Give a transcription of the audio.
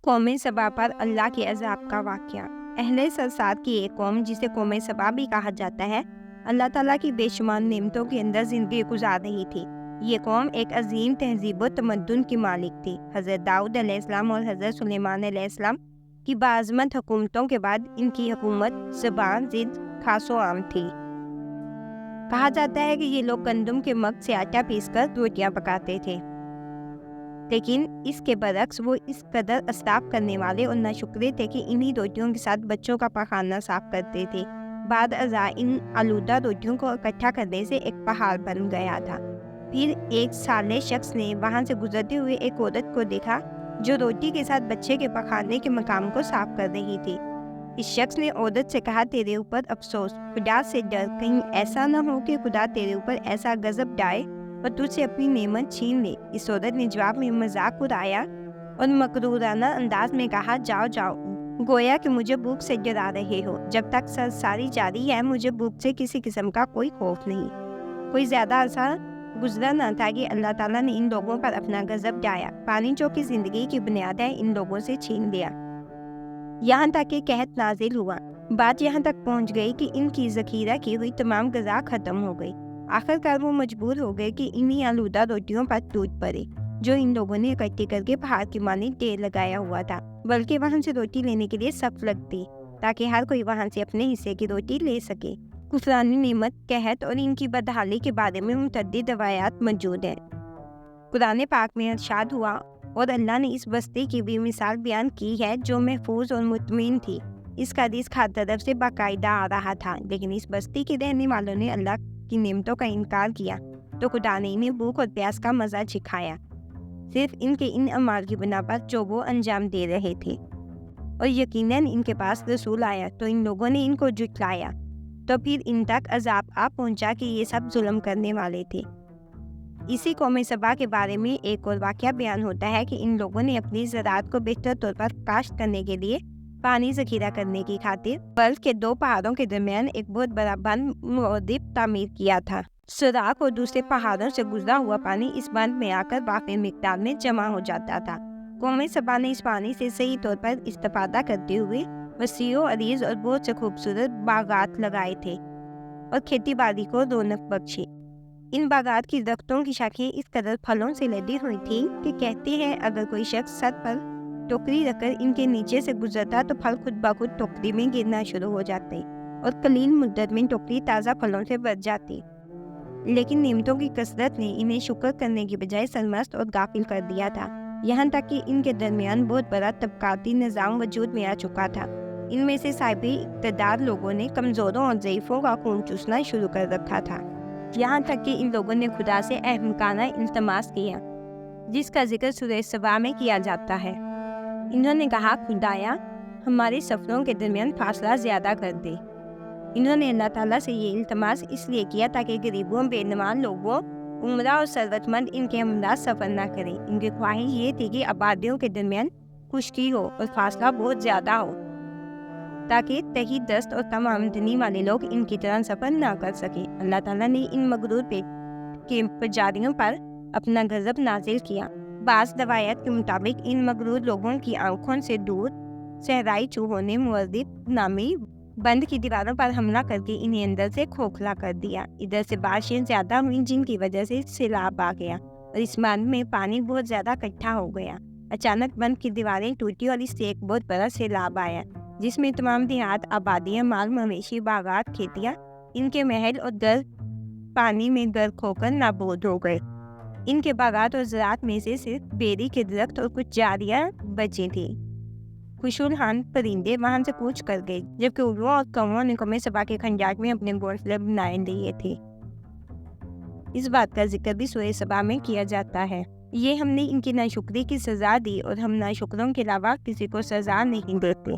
قوم سبا پر اللہ کے عذاب کا واقعہ۔ اہل سرسات کی ایک قوم جسے قوم سبا بھی کہا جاتا ہے، اللہ تعالیٰ کی بے شمار نعمتوں کے اندر زندگی گزار رہی تھی۔ یہ قوم ایک عظیم تہذیب و تمدن کی مالک تھی۔ حضرت داؤد علیہ السلام اور حضرت سلیمان علیہ السلام کی باعظمت حکومتوں کے بعد ان کی حکومت زبان ضد خاص و عام تھی۔ کہا جاتا ہے کہ یہ لوگ گندم کے مگ سے آٹا پیس کر روٹیاں پکاتے تھے، لیکن اس کے برعکس وہ اس قدر اسراف کرنے والے اور ناشکرے تھے کہ انہی روٹیوں کے ساتھ بچوں کا پاخانہ صاف کرتے تھے۔ بعد ازاں ان آلودہ روٹیوں کو اکٹھا کرنے سے ایک پہاڑ بن گیا تھا۔ پھر ایک صالح شخص نے وہاں سے گزرتے ہوئے ایک عورت کو دیکھا جو روٹی کے ساتھ بچے کے پکانے کے مقام کو صاف کر رہی تھی۔ اس شخص نے عورت سے کہا، تیرے اوپر افسوس، خدا سے ڈر، کہیں ایسا نہ ہو کہ خدا تیرے اوپر ایسا غضب ڈالے اور تجھ سے اپنی نعمت چھین لے۔ اس عورت نے جواب میں مذاق اڑایا اور مغرورانہ انداز میں کہا، جاؤ جاؤ، گویا کہ مجھے بھوک سے ڈرا رہے ہو۔ جب تک سرساری جاری ہے مجھے بھوک سے کسی قسم کا کوئی خوف نہیں۔ کوئی زیادہ عرصہ گزرا نہ تھا کہ اللہ تعالیٰ نے ان لوگوں پر اپنا غضب ڈالا، پانی جو کہ زندگی کی بنیاد ہے ان لوگوں سے چھین لیا، یہاں تک کہ قحط نازل ہوا۔ بات یہاں تک پہنچ گئی کہ ان کی ذخیرہ کی ہوئی تمام غذا ختم ہو گئی۔ آخر کار وہ مجبور ہو گئے کہ انہی آلودہ روٹیوں پر ٹوٹ پڑے جو ان لوگوں نے اکٹھی کر کے پہاڑ کی مانند ڈھیر لگایا ہوا تھا، بلکہ وہاں سے روٹی لینے کے لیے صف لگتی تاکہ ہر کوئی وہاں سے اپنے حصے کی روٹی لے سکے۔ کفرانی نعمت، قحط اور ان کی بدحالی کے بارے میں متعدد روایات موجود ہیں۔ قرآن پاک میں ارشاد ہوا، اور اللہ نے اس بستی کی بھی مثال بیان کی ہے جو محفوظ اور مطمئن تھی۔ اس کا رزق ہر طرف سے باقاعدہ آ رہا تھا، لیکن اس بستی کے رہنے والوں نے اللہ کی نعمتوں کا انکار کیا تو خدا نے انہیں بھوک اور پیاس کا مزہ چکھایا، صرف ان کے ان اعمال کی بنا پر جو وہ انجام دے رہے تھے۔ اور یقیناً ان کے پاس رسول آیا تو ان لوگوں نے ان کو جھٹلایا، تو پھر ان تک عذاب آ پہنچا کہ یہ سب ظلم کرنے والے تھے۔ اسی قوم سبا کے بارے میں ایک اور واقعہ بیان ہوتا ہے کہ ان لوگوں نے اپنی زراعت کو بہتر طور پر کاشت کرنے کے لیے پانی ذخیرہ کرنے کی خاطر برف کے دو پہاڑوں کے درمیان ایک بہت بڑا بند معدب تعمیر کیا تھا۔ سوراخ اور دوسرے پہاڑوں سے گزرا ہوا پانی اس بند میں آ کر وافر مقدار میں جمع ہو جاتا تھا۔ قوم سبا نے اس پانی سے صحیح طور پر استفادہ کرتے ہوئے وسیع و عریض اور بہت سے خوبصورت باغات لگائے تھے اور کھیتی باڑی کو رونق بخشی۔ ان باغات کی درختوں کی شاخیں اس قدر پھلوں سے لدی ہوئی تھیں کہ کہتے ہیں اگر کوئی شخص سر پر ٹوکری رکھ کر ان کے نیچے سے گزرتا تو پھل خود بخود ٹوکری میں گرنا شروع ہو جاتے اور قلیل مدت میں ٹوکری تازہ پھلوں سے بھر جاتی۔ لیکن نعمتوں کی کثرت نے انہیں شکر کرنے کی بجائے سرمست اور غافل کر دیا تھا، یہاں تک کہ ان کے درمیان بہت بڑا طبقاتی نظام وجود میں آ چکا تھا۔ ان میں سے صاحب اقتدار لوگوں نے کمزوروں اور ضعیفوں کا خون چوسنا شروع کر رکھا تھا، یہاں تک کہ ان لوگوں نے خدا سے احمقانہ التماس کیا، جس کا ذکر سورہ سبا میں کیا جاتا ہے۔ انہوں نے کہا، خدایا ہمارے سفروں کے درمیان فاصلہ زیادہ کر دے۔ انہوں نے اللہ تعالیٰ سے یہ التماس اس لیے کیا تاکہ غریبوں، بے نواں لوگوں، عمرہ اور ثروت مند ان کے ہمراہ سفر نہ کریں۔ ان کی خواہش یہ تھی کہ آبادیوں کے درمیان خشکی ہو اور فاصلہ بہت زیادہ ہو تاکہ تہی دست اور کم آمدنی والے لوگ ان کی طرح سفر نہ کر سکیں۔ اللہ تعالیٰ نے ان مغرور کے پجاریوں پر اپنا غضب نازل کیا۔ بعض روایات کے مطابق ان مغرور لوگوں کی آنکھوں سے دور صحرائی چوہوں نے معذب نامی بند کی دیواروں پر حملہ کر کے انہیں اندر سے کھوکھلا کر دیا۔ ادھر سے بارشیں زیادہ ہوئیں جن کی وجہ سے سیلاب آ گیا اور اس بند میں پانی بہت زیادہ اکٹھا ہو گیا۔ اچانک بند کی دیواریں ٹوٹی اور اس سے ایک بہت بڑا سیلاب آیا جس میں تمام دیہات، آبادیاں، مال مویشی، باغات، کھیتیاں، ان کے محل اور گھر پانی میں غرق ہو کر نابود ہو گئے۔ ان کے باغات اور زراعت میں سے صرف بیری کے درخت اور کچھ جاریاں بچی تھیں۔ خوشحال پرندے وہاں سے کوچ کر گئے، جبکہ الوؤں اور کووں نے قوم سبا کے خنجار میں اپنے گھونسلے بنائے لیے تھے۔ اس بات کا ذکر بھی سورہ سبا میں کیا جاتا ہے، یہ ہم نے ان کی ناشکری کی سزا دی اور ہم ناشکروں کے علاوہ کسی کو سزا نہیں دیتے۔